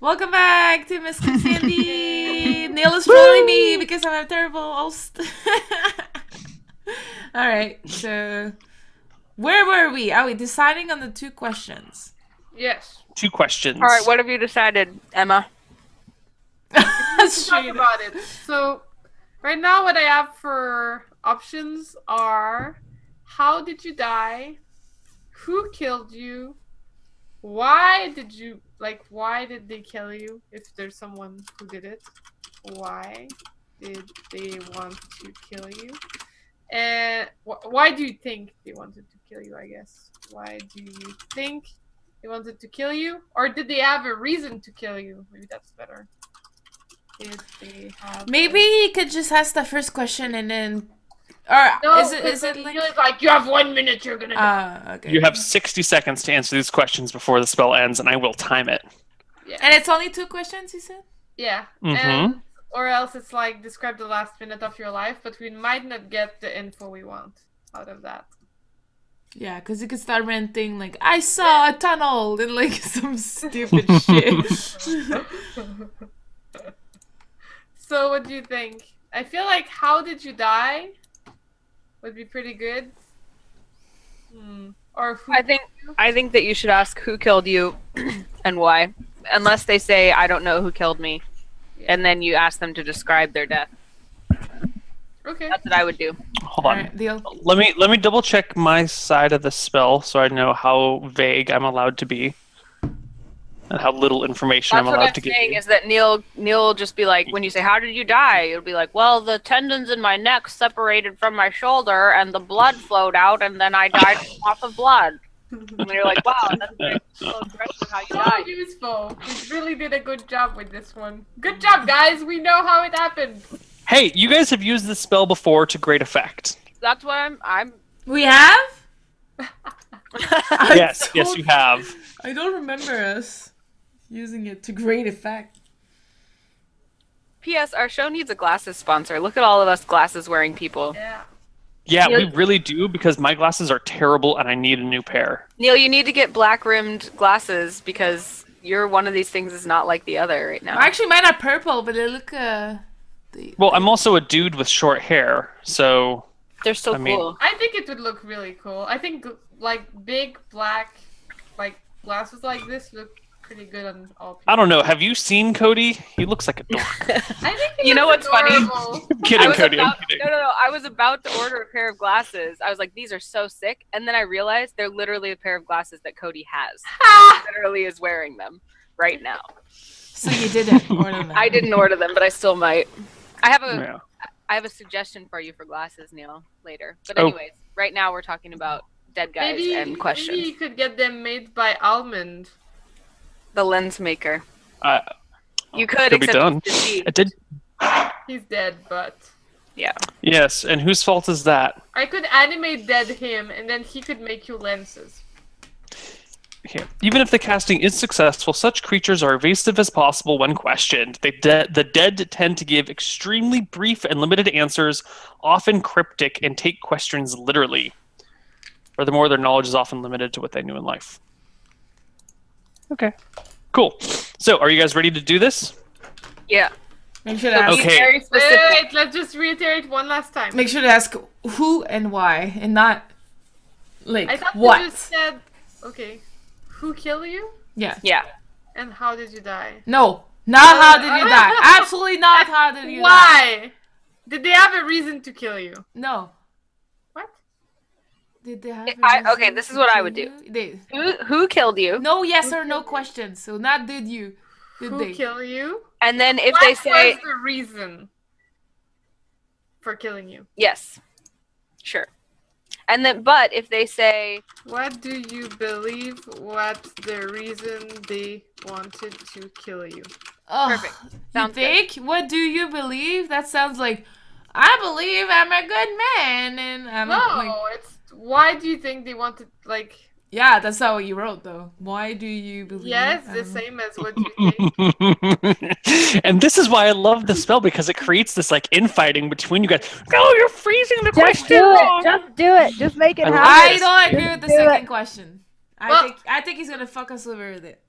Welcome back to Misscliks Candy. Neal is trolling me because I'm a terrible host. Alright, so where were we? Are we deciding on the 2 questions? Yes. 2 questions. All right, what have you decided, Emma? Let's talk about it. So, right now what I have for options are: how did you die? Who killed you? Why did they kill you? If there's someone who did it, why did they want to kill you? And why do you think they wanted to kill you, I guess? Why do you think they wanted to kill you? Or did they have a reason to kill you? Maybe that's better. Did they have Maybe you could just ask the first question and then... Or no, is it like you have 1 minute, you're gonna die. Okay. You have 60 seconds to answer these questions before the spell ends, and I will time it. Yeah. And it's only 2 questions, you said? Yeah. Mm-hmm. And, or else it's like, describe the last minute of your life, but we might not get the info we want out of that. Yeah, because you could start ranting like, I saw a tunnel and like some stupid shit. So what do you think? I feel like how did you die would be pretty good. Or who I think that you should ask who killed you and why. Unless they say I don't know who killed me. Yeah. And then you ask them to describe their death. Okay. That's what I would do. Hold on. Alright, deal. Let me double check my side of the spell so I know how vague I'm allowed to be. And how little information That's I'm what allowed I'm to give saying you. is that Neal will just be like, when you say, how did you die? It'll be like, well, the tendons in my neck separated from my shoulder and the blood flowed out and then I died from loss of blood. And you're like, wow, that's very aggressive how you So died. useful. We really did a good job with this one. Good job, guys. We know how it happened. Hey, you guys have used this spell before to great effect. That's what I'm We have? Yes, yes you have. I don't remember us using it to great effect. P.S. Our show needs a glasses sponsor. Look at all of us glasses wearing people. Yeah. Yeah, Neal- we really do because my glasses are terrible and I need a new pair. Neal, you need to get black rimmed glasses because you're one of these things is not like the other right now. Actually, mine are purple, but they look Well, I'm also a dude with short hair, so They're so I mean- cool. I think it would look really cool. I think like big black like glasses like this look pretty good on all people. I don't know. Have you seen Cody? He looks like a dork. I think he You know looks what's funny? adorable. I'm kidding, Cody. I'm No, kidding. I was about to order a pair of glasses. I was like, these are so sick. And then I realized they're literally a pair of glasses that Cody has. He literally is wearing them right now. So you didn't order them. I didn't order them, but I still might. I have Yeah. a suggestion for you for glasses, Neal, later. But Oh. anyways, right now we're talking about dead guys and questions. Maybe you could get them made by Almond. The lens maker. Uh, You could, Could be except done. it's deceased. I did. He's dead, but Yeah. Yes, and whose fault is that? I could animate dead him, and then he could make you lenses. Here. Even if the casting is successful, such creatures are evasive as possible when questioned. The dead tend to give extremely brief and limited answers, often cryptic, and take questions literally. Furthermore, their knowledge is often limited to what they knew in life. Okay. Cool. So, are you guys ready to do this? Yeah. Make sure to ask. Okay. Very Wait, specific. let's just reiterate one last time. Make sure to ask who and why, and not like I thought what. you just said, okay, who killed you Yeah. Yeah. and how did you die? No. Not how did you die. Absolutely not how did you die. Why? Did they have a reason to kill you? No. What? Did they have? a Okay, reason this is to what I kill would do. you? They, Who killed you? no yes or no questions. So not did you. Did Who they? killed you? And then if What they say was the reason for killing you? yes, sure. And then, but if they say What do you believe? What the reason they wanted to kill you? Oh, Perfect. you Sounds good. think? What do you believe? That sounds like I believe I'm a good man, and I'm No, like, it's why do you think they wanted like? yeah, that's not what you wrote though. Why do you believe? Yes, the I'm- same as what you think. And this is why I love the spell, because it creates this like infighting between you guys. No, you're freezing the Just question do wrong. it. Just do it. Just make it I happen. I don't agree Just with the do second it. question. Well- I think he's gonna fuck us over with it.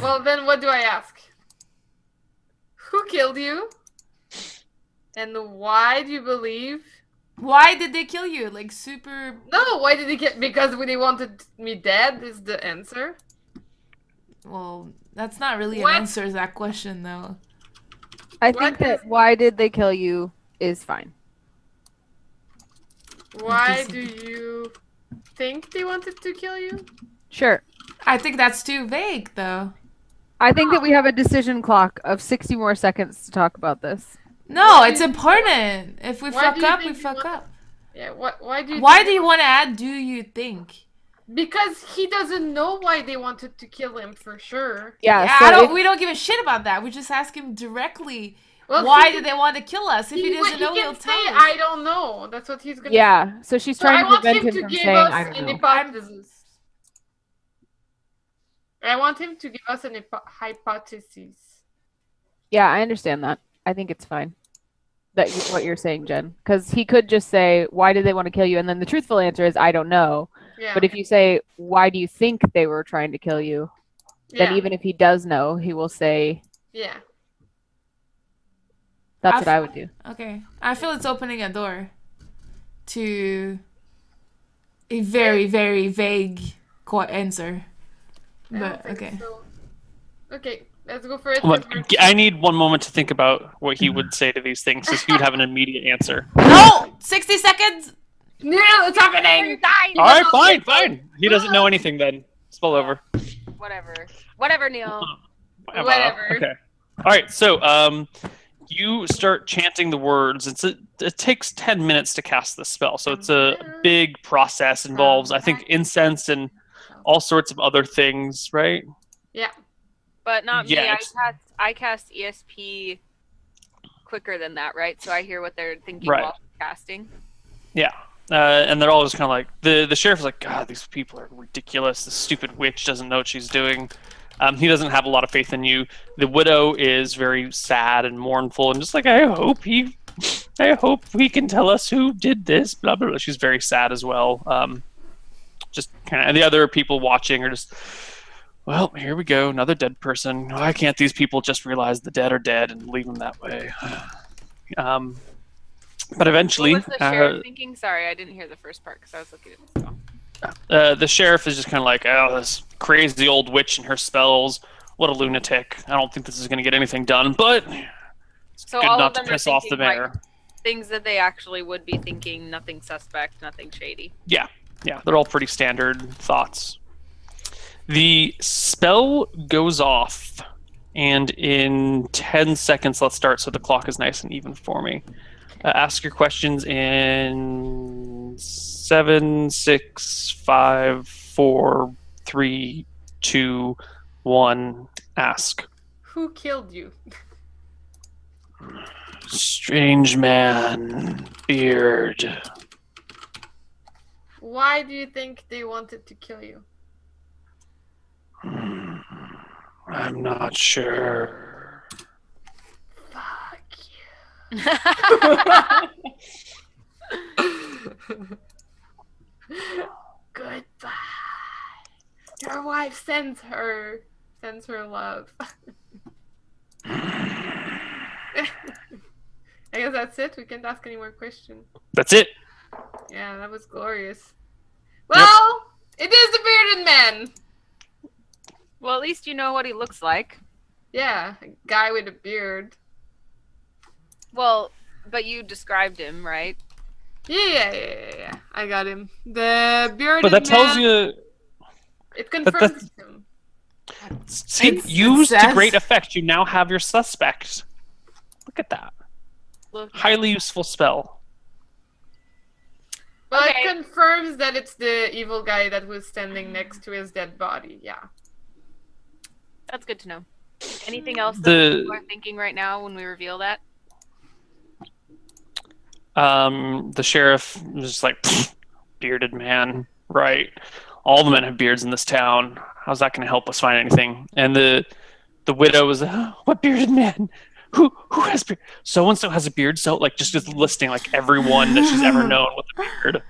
Well, then what do I ask? Who killed you? And why do you believe? Why did they kill you? Like super. No, why did they kill? Because they wanted me dead is the answer. Well, that's not really What? an answer to that question, though. I What think that is- why did they kill you is fine. Why do you think they wanted to kill you? Sure. I think that's too vague, though. I think that we have a decision clock of 60 more seconds to talk about this. No, Why it's do you- important. If we why fuck do you up, we think you fuck want- up. Yeah. Why do you? Why think do you want to add? Do you think? Because he doesn't know why they wanted to kill him for sure. Yeah, Yeah, so if- we don't give a shit about that. We just ask him directly. Well, Why he- did they want to kill us? If he doesn't know, he he'll can tell say, us. I don't know. That's what he's gonna. yeah, so she's So I trying to want prevent him him to from give saying, us I don't an know. hypothesis. I want him to give us an hypothesis. Yeah, I understand that. I think it's fine. What you're saying, Jen. Because he could just say, why did they want to kill you? And then the truthful answer is, I don't know. Yeah. But if you say, why do you think they were trying to kill you? Then yeah. even if he does know, he will say, Yeah. that's what I would do. Okay. I feel it's opening a door to a very, very vague answer. I don't But, think okay. so. Okay, let's go for it. Hold on. I need one moment to think about what he would say to these things, because he would have an immediate answer. No! 60 seconds! No, it's happening! All right, fine. He doesn't know anything then. Spill over. Whatever, Neil. Whatever. Okay. All right. So, you start chanting the words. It takes 10 minutes to cast this spell, so it's a big process. Involves, I think, incense and all sorts of other things, right? Yeah. But not Yeah, me. it's- I cast ESP quicker than that, right? So I hear what they're thinking Right. while casting. Yeah. And they're all just kind of like, the sheriff is like, God, these people are ridiculous. This stupid witch doesn't know what she's doing. He doesn't have a lot of faith in you. The widow is very sad and mournful and just like, I hope he can tell us who did this, blah, blah, blah. She's very sad as well. Just kind of, and the other people watching are just, well, here we go, another dead person. Why can't these people just realize the dead are dead and leave them that way? But eventually, What was the sheriff thinking? Sorry, I didn't hear the first part because I was looking at the spell. the sheriff is just kind of like, oh, this crazy old witch and her spells. What a lunatic. I don't think this is going to get anything done, but it's So good all not of to them are piss off the thinking, like, mayor. Things that they actually would be thinking, nothing suspect, nothing shady. Yeah, they're all pretty standard thoughts. The spell goes off, and in 10 seconds, let's start so the clock is nice and even for me. Ask your questions in 7, 6, 5, 4, 3, 2, 1. Ask. Who killed you? Strange man, beard. Why do you think they wanted to kill you? I'm not sure. Fuck you. Goodbye. Your wife sends her love. I guess that's it. We can't ask any more questions. That's it. Yeah, that was glorious. Well, it is the bearded man. Well, at least you know what he looks like. Yeah, a guy with a beard. Well, but you described him, right? Yeah. I got him. The bearded But that tells man, you. it confirms him. See, It's used to success. great effect. You now have your suspect. Look at that. Look. Highly useful spell. Well, Okay. it confirms that it's the evil guy that was standing next to his dead body. Yeah. That's good to know. Anything else that The- people are thinking right now when we reveal that? The sheriff was just like, "Pfft, bearded man, right? All the men have beards in this town. How's that going to help us find anything? And the widow was, what bearded man? Who has beard? So and so has a beard. So like just listing like everyone that she's ever known with a beard.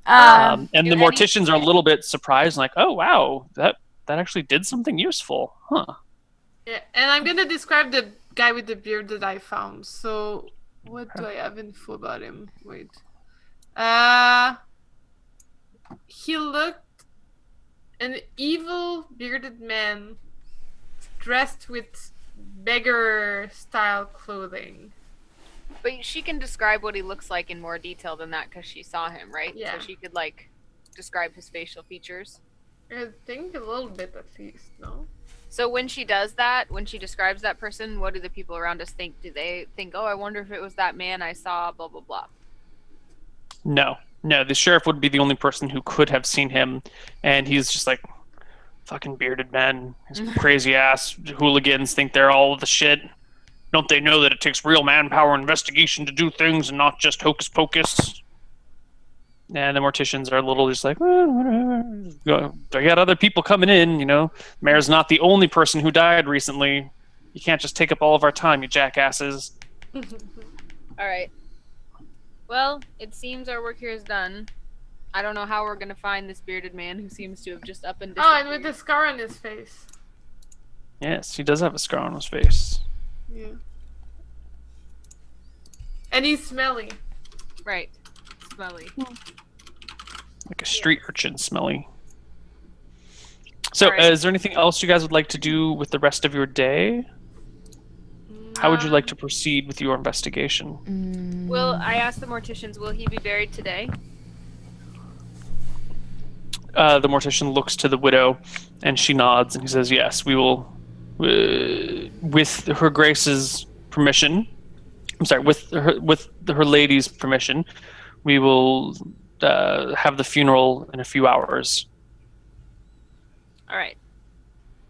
And Do the morticians are a little bit surprised, like, oh wow, that actually did something useful. Huh. Yeah, and I'm gonna describe the guy with the beard that I found. So, what do I have info about him? Wait. He looked an evil bearded man dressed with beggar-style clothing. But she can describe what he looks like in more detail than that because she saw him, right? Yeah. So she could, like, describe his facial features. I think a little bit at least, no? So when she does that, when she describes that person, what do the people around us think? Do they think, oh, I wonder if it was that man I saw, blah, blah, blah? No, the sheriff would be the only person who could have seen him, and he's just like, fucking bearded men, these crazy ass hooligans think they're all the shit. Don't they know that it takes real manpower and investigation to do things and not just hocus pocus? And the morticians are a little just like, well, whatever. I got other people coming in, you know. Mayor's not the only person who died recently. You can't just take up all of our time, you jackasses. All right. Well, it seems our work here is done. I don't know how we're gonna find this bearded man who seems to have just up and disappeared. Oh, and with the scar on his face. Yes, he does have a scar on his face. Yeah. And he's smelly. Right. Smelly. Like a street urchin smelly. So, Alright. Is there anything else you guys would like to do with the rest of your day? How would you like to proceed with your investigation? Will I ask the morticians, will he be buried today? The mortician looks to the widow, and she nods, and he says, yes, we will, with her grace's permission, I'm sorry, with her lady's permission, we will have the funeral in a few hours. All right.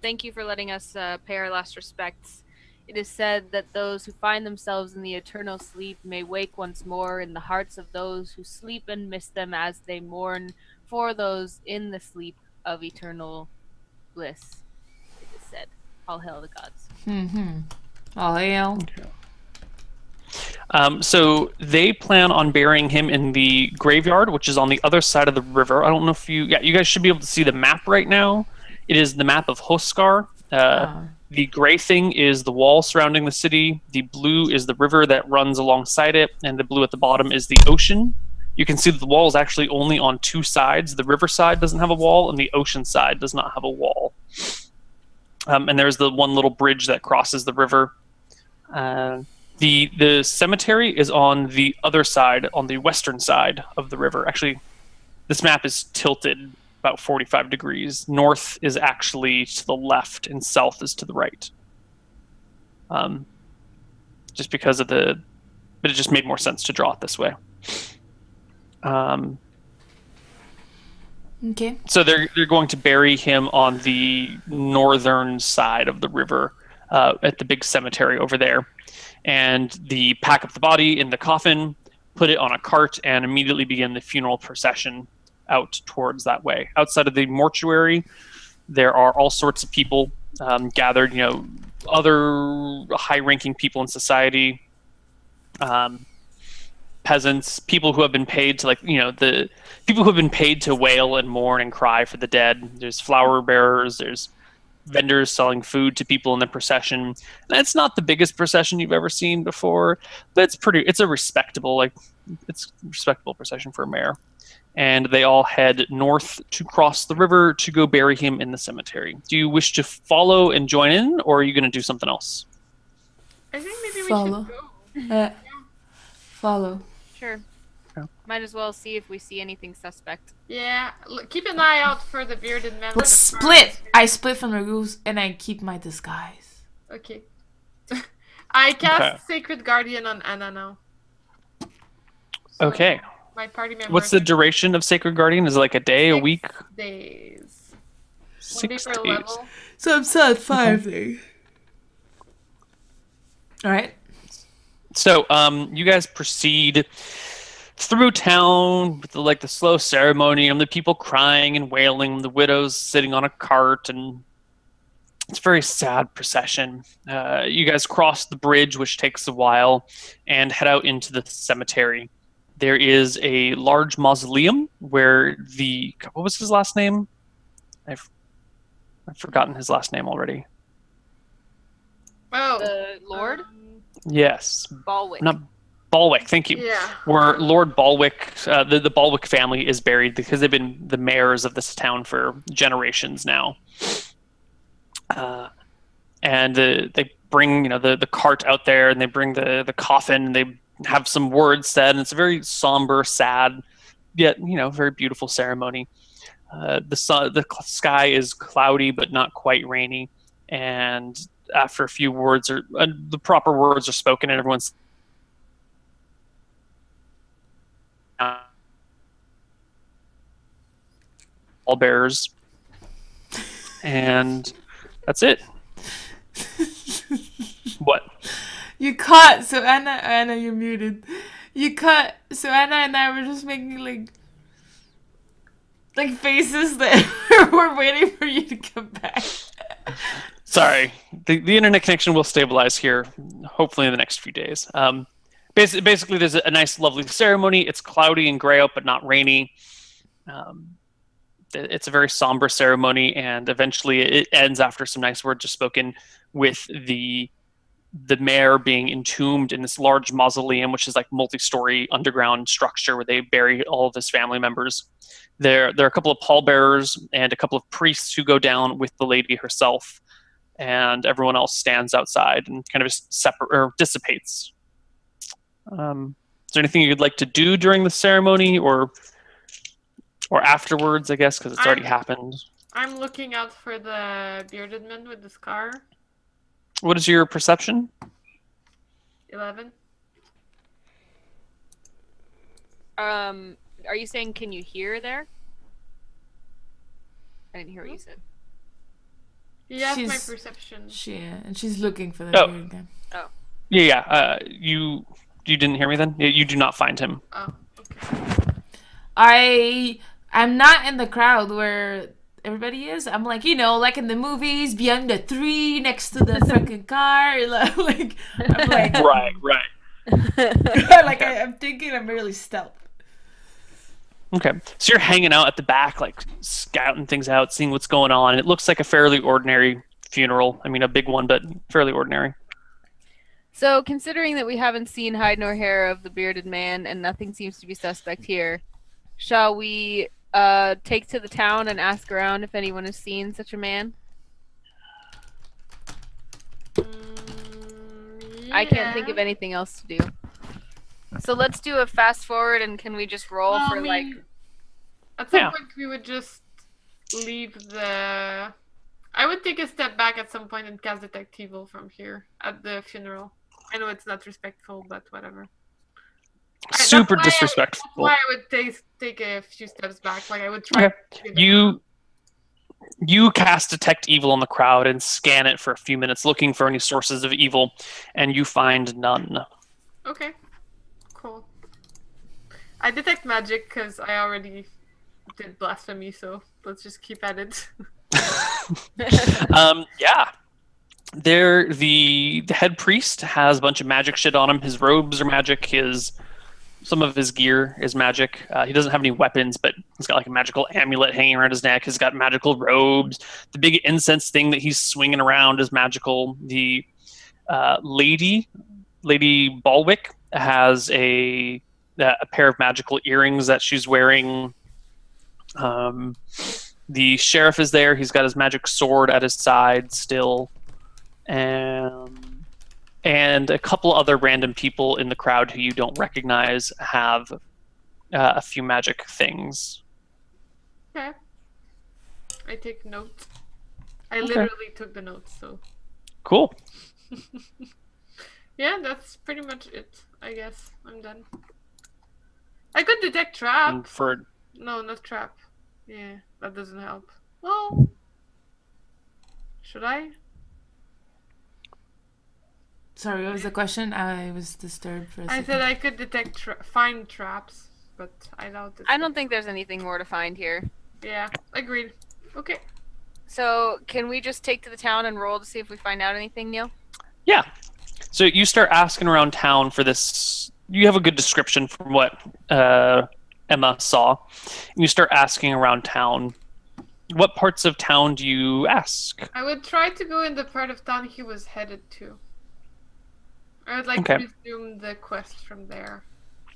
Thank you for letting us pay our last respects. It is said that those who find themselves in the eternal sleep may wake once more in the hearts of those who sleep and miss them as they mourn for those in the sleep of eternal bliss. It is said. All hail the gods. All hail. So they plan on burying him in the graveyard, which is on the other side of the river. I don't know if you guys should be able to see the map right now. It is the map of Hoskar. The gray thing is the wall surrounding the city. The blue is the river that runs alongside it, and the blue at the bottom is the ocean. You can see that the wall is actually only on two sides. The river side doesn't have a wall, and the ocean side does not have a wall. And there's the one little bridge that crosses the river. The cemetery is on the other side, on the western side of the river. Actually, this map is tilted about 45 degrees. North is actually to the left, and south is to the right. Just because of but it just made more sense to draw it this way. Okay. So they're going to bury him on the northern side of the river, at the big cemetery over there. And pack up the body in the coffin, put it on a cart, and immediately begin the funeral procession out towards that way. Outside of the mortuary, there are all sorts of people gathered, other high-ranking people in society, peasants, people who have been paid to, the people who have been paid to wail and mourn and cry for the dead. There's flower bearers, there's vendors selling food to people in the procession. And it's not the biggest procession you've ever seen before, but it's a respectable procession for a mayor. And they all head north to cross the river to go bury him in the cemetery. Do you wish to follow and join in, or are you going to do something else? I think maybe Follow. we should go. Follow. Sure. Yeah. Might as well see if we see anything suspect. Yeah, keep an eye out for the bearded man. Let's split. I split from the goose and I keep my disguise. Okay. I cast Sacred Guardian on Anna now. So Okay. My party member. What's the duration of Sacred Guardian? Is it like a day, a week? Days. 6 1 day per days. level. So I'm still at 5 days. Alright. So, you guys proceed through town with the slow ceremony and the people crying and wailing, the widows sitting on a cart, and it's a very sad procession. You guys cross the bridge, which takes a while, and head out into the cemetery. There is a large mausoleum where what was his last name? I've forgotten his last name already. Oh, The Lord? Yes. Balwick. Not Balwick, thank you. yeah. Where Lord Balwick, the Balwick family is buried because they've been the mayors of this town for generations now. And they bring, the cart out there, and they bring the coffin, and they have some words said, and it's a very somber, sad, yet, very beautiful ceremony. The sky is cloudy, but not quite rainy. And after a few words, the proper words are spoken, and everyone's all bearers, and that's it. What? You cut, so Anna, you're muted. You cut, so Anna and I were just making like faces that we're waiting for you to come back. Sorry, the internet connection will stabilize here, hopefully in the next few days. Basically, there's a nice, lovely ceremony. It's cloudy and gray out, but not rainy. It's a very somber ceremony, and eventually it ends after some nice words are spoken with the mayor being entombed in this large mausoleum, which is like multi-story underground structure where they bury all of his family members. There are a couple of pallbearers and a couple of priests who go down with the lady herself, and everyone else stands outside and kind of just dissipates. Is there anything you'd like to do during the ceremony or afterwards, I guess, because it's already happened? I'm looking out for the bearded man with the scar. What is your perception? 11. Are you saying can you hear there? I didn't hear what you said. Yeah, my She's- perception. And she's looking for the Oh. beard again. Yeah. You didn't hear me then? You do not find him. Oh, okay. I'm not in the crowd where everybody is. I'm like, like in the movies, behind the tree, next to the freaking car. I'm like, Right. I'm thinking I'm really stealth. Okay. So you're hanging out at the back, like scouting things out, seeing what's going on. It looks like a fairly ordinary funeral. I mean, a big one, but fairly ordinary. So, considering that we haven't seen hide nor hair of the bearded man and nothing seems to be suspect here, shall we take to the town and ask around if anyone has seen such a man? I can't think of anything else to do. So let's do a fast forward, and can we just roll Well, for I like... mean, at some Yeah. point, we would just leave the... I would take a step back at some point and cast Detect Evil from here at the funeral. I know it's not respectful, but whatever. Super That's disrespectful. why I would take a few steps back. Like I would try. Okay. You cast Detect Evil on the crowd and scan it for a few minutes, looking for any sources of evil, and you find none. Okay. Cool. I detect magic because I already did blasphemy, so let's just keep at it. Yeah. The head priest has a bunch of magic shit on him. His robes are magic. Some of his gear is magic. He doesn't have any weapons, but he's got like a magical amulet hanging around his neck. He's got magical robes. The big incense thing that he's swinging around is magical. The Lady Balwick has a pair of magical earrings that she's wearing. The sheriff is there. He's got his magic sword at his side still. And a couple other random people in the crowd who you don't recognize have a few magic things. Okay. I take notes. I literally took the notes, so. Cool. Yeah, that's pretty much it, I guess. I'm done. I could detect trap. And for No, not trap. Yeah, that doesn't help. Well, should I? Sorry, what was the question? I was disturbed for a I second. said I could detect find traps, but I doubt it. I don't think there's anything more to find here. Yeah, agreed. Okay. So, can we just take to the town and roll to see if we find out anything, Neil? Yeah. So you start asking around town for this. You have a good description from what Emma saw. And you start asking around town What parts of town do you ask? I would try to go in the part of town he was headed to. I would like Okay. to resume the quest from there.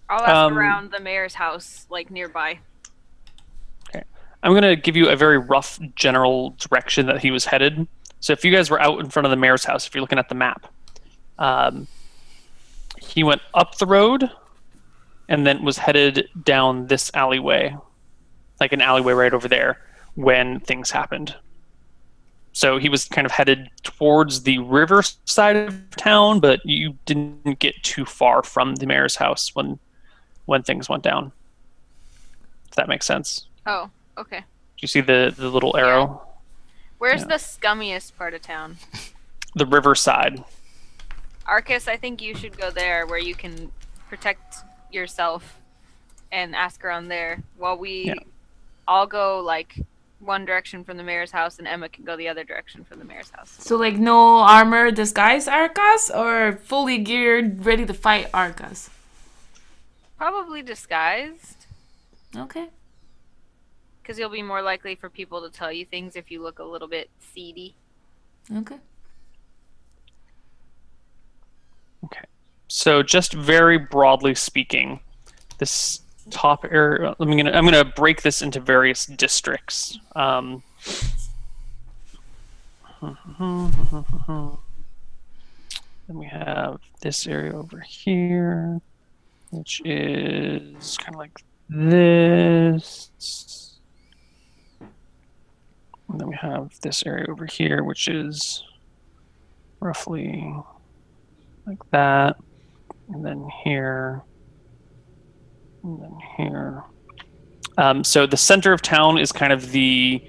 I'll ask around the mayor's house, like nearby. Okay. I'm going to give you a very rough general direction that he was headed. So if you guys were out in front of the mayor's house, if you're looking at the map, he went up the road and then was headed down this alleyway, like an alleyway right over there, when things happened. So he was kind of headed towards the river side of town, but you didn't get too far from the mayor's house when things went down. If that makes sense. Oh, okay. Do you see the little arrow? Where's the scummiest part of town? The river side. Arcas, I think you should go there where you can protect yourself and ask around there while we all go like one direction from the mayor's house and Emma can go the other direction from the mayor's house. So like no armor disguise Arcas or fully geared ready to fight Arcas? Probably disguised. Okay. Because you'll be more likely for people to tell you things if you look a little bit seedy. Okay. Okay. So just very broadly speaking, this top area, I'm gonna break this into various districts. Then we have this area over here, which is kind of like this. And then we have this area over here, which is roughly like that. And then here. And then here. So the center of town is kind of the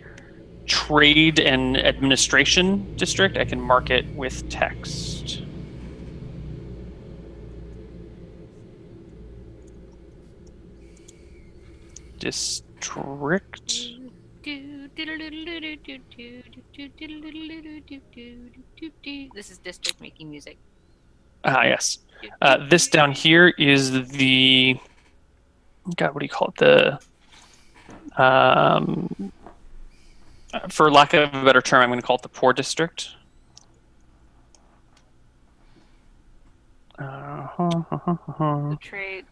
trade and administration district. I can mark it with text. District. This is district making music. Yes. This down here is the, God, what do you call it? For lack of a better term, I'm going to call it the poor district. The trade.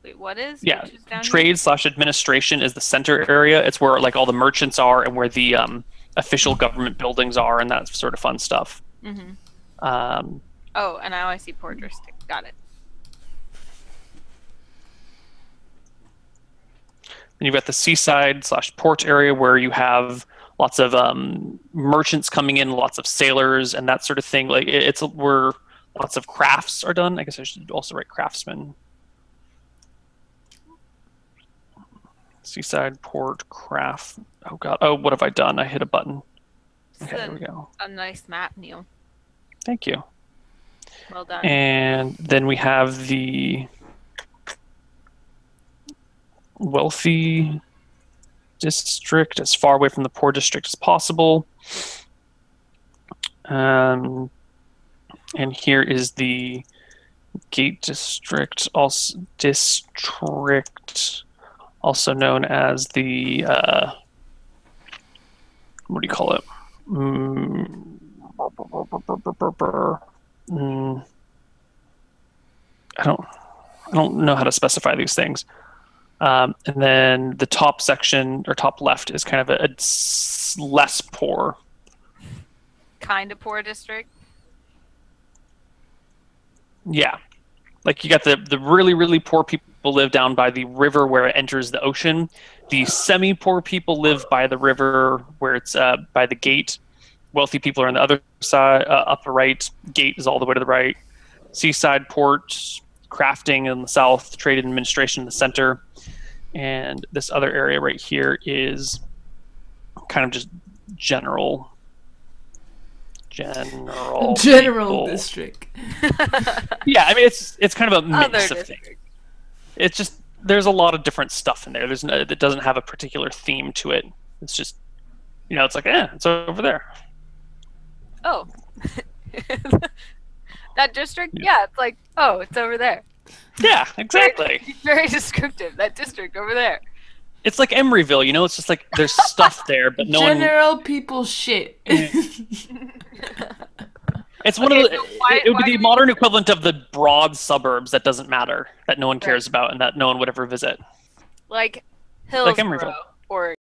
Wait, what is? Yeah, Which is down trade / administration is the center area. It's where like all the merchants are and where the official government buildings are and that sort of fun stuff. here? Mm-hmm. Oh, and now I see poor district. Got it. And you've got the seaside / port area where you have lots of merchants coming in, lots of sailors and that sort of thing. Like it's where lots of crafts are done. I guess I should also write craftsman. Seaside, port, craft. Oh god. Oh, what have I done? I hit a button. Okay, there we go. A nice map, Neil. Thank you. Well done. And then we have the wealthy district as far away from the poor district as possible. And here is the gate district, also known as the what do you call it? I don't know how to specify these things. And then the top section or top left is kind of a less poor. Kind of poor district. Yeah. Like you got the really, really poor people live down by the river where it enters the ocean. The semi-poor people live by the river where it's by the gate. Wealthy people are on the other side, up the right. Gate is all the way to the right. Seaside, port, crafting in the south, trade and administration in the center. And this other area right here is kind of just general people. District. Yeah, I mean it's kind of a mix Other of things. It's just there's a lot of different stuff in there. There's no, that doesn't have a particular theme to it. It's just it's like it's over there. Oh. That district? Yeah, it's like, oh, it's over there. Yeah, exactly. Very descriptive. That district over there. It's like Emeryville, you know. It's just like there's stuff there, but no one. General people shit. It's one of the. It would be the modern equivalent of the broad suburbs that doesn't matter, that no one cares about, and that no one would ever visit. Like Hillsborough Emeryville. or